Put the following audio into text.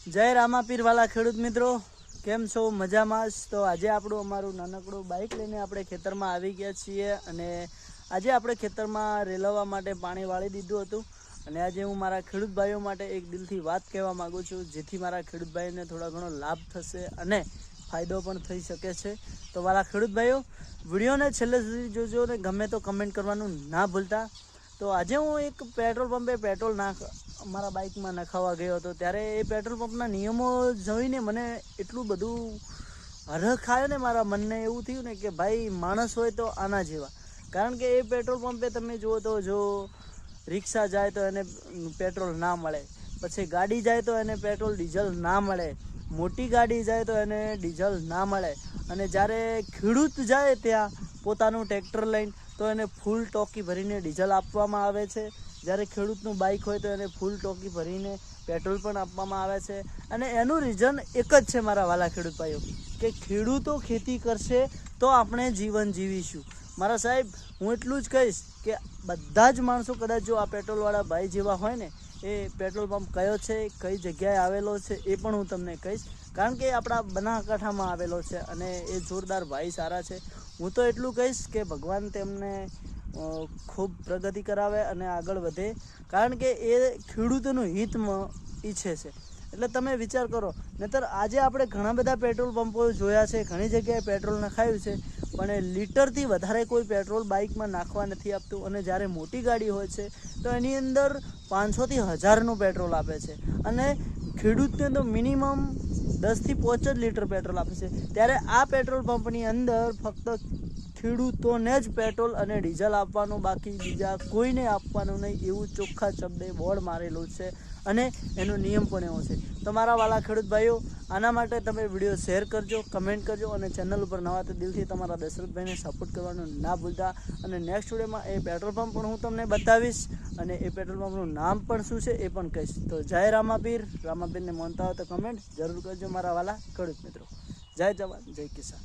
જય રામાપીર વાલા ખેડૂત મિત્રો, કેમ છો? મજામાં જ? તો આજે આપણું અમારું નાનકડું બાઇક લઈને આપણે ખેતરમાં આવી ગયા છીએ અને આજે આપણે ખેતરમાં રેલવવા માટે પાણી વાળી દીધું હતું અને આજે હું મારા ખેડૂત ભાઈઓ માટે એક દિલથી વાત કહેવા માગું છું, જેથી મારા ખેડૂત ભાઈઓને થોડા ઘણો લાભ થશે અને ફાયદો પણ થઈ શકે છે. તો મારા ખેડૂત ભાઈઓ, વિડીયોને છેલ્લે સુધી જોજો ને ગમે તો કમેન્ટ કરવાનું ના ભૂલતા. તો આજે હું એક પેટ્રોલ પંપે પેટ્રોલ મારા બાઇકમાં નખાવા ગયો હતો, ત્યારે એ પેટ્રોલ પંપના નિયમો જોઈને મને એટલું બધું હરખ આવ્યો ને, મારા મનને એવું થયું ને કે ભાઈ માણસ હોય તો આના જેવા. કારણ કે એ પેટ્રોલ પંપે તમે જુઓ તો જો રિક્ષા જાય તો એને પેટ્રોલ ના મળે, પછી ગાડી જાય તો એને પેટ્રોલ ડીઝલ ના મળે, મોટી ગાડી જાય તો એને ડીઝલ ના મળે, અને જ્યારે ખેડૂત જાય ત્યાં પોતાનું ટ્રેક્ટર લઈને તો એને ફૂલ ટોકી ભરીને ડીઝલ આપવામાં આવે છે. જ્યારે ખેડૂતનું બાઇક હોય તો એને ફૂલ ટોકી ભરીને પેટ્રોલ પણ આપવામાં આવે છે. અને એનું રીઝન એક જ છે મારા વાલા ખેડૂત ભાઈઓ, કે ખેડૂતો ખેતી કરશે તો આપણે જીવન જીવીશું. મારા સાહેબ, હું એટલું જ કહીશ કે બધા જ માણસો કદાચ જો આ પેટ્રોલવાળા ભાઈ જેવા હોય ને, એ પેટ્રોલ પંપ કયો છે, કઈ જગ્યાએ આવેલો છે એ પણ હું તમને કહીશ, કારણ કે આપણા બનાસકાંઠામાં આવેલો છે અને એ જોરદાર ભાઈ સારા છે. હું તો એટલું કહીશ કે ભગવાન તેમને ખૂબ પ્રગતિ કરાવે અને આગળ વધે, કારણ કે એ ખેડૂતોનું હિતમાં ઈચ્છે છે. એટલે તમે વિચાર કરો, નહીંતર આજે આપણે ઘણા બધા પેટ્રોલ પંપો જોયા છે, ઘણી જગ્યાએ પેટ્રોલ નખાયું છે, પણ એ લીટરથી વધારે કોઈ પેટ્રોલ બાઇકમાં નાખવા નથી આપતું. અને જ્યારે મોટી ગાડી હોય છે તો એની અંદર 500થી 1000નું પેટ્રોલ આપે છે અને ખેડૂતને તો મિનિમમ 10થી 5 જ લીટર પેટ્રોલ આપે છે. ત્યારે આ પેટ્રોલ પંપની અંદર ફક્ત ખેડૂતોને જ પેટ્રોલ અને ડીઝલ આપવાનું, બાકી બીજા કોઈને આપવાનું નહીં, એવું ચોખ્ખા શબ્દે બોર્ડ મારેલું છે અને એનો નિયમ પણ એવો છે. તો મારા વાલા ખેડૂત ભાઈઓ, આના માટે તમે વિડીયો શેર કરજો, કમેન્ટ કરજો અને ચેનલ ઉપર નવા તો દિલથી તમારા દશરથભાઈને સપોર્ટ કરવાનું ના ભૂલતા. અને નેક્સ્ટ વિડીયોમાં એ પેટ્રોલ પંપ પણ હું તમને બતાવીશ અને એ પેટ્રોલ પંપનું નામ પણ શું છે એ પણ કહીશ. તો જય રામાપીર. રામાપીરને માનતા હોય તો કમેન્ટ જરૂર કરજો મારા વાલા ખેડૂત મિત્રો. જય જવાન, જય કિસાન.